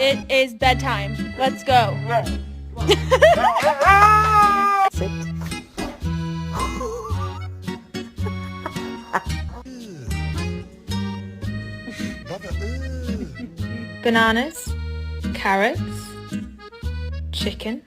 It is bedtime. Let's go. Sit. Bananas, carrots, chicken,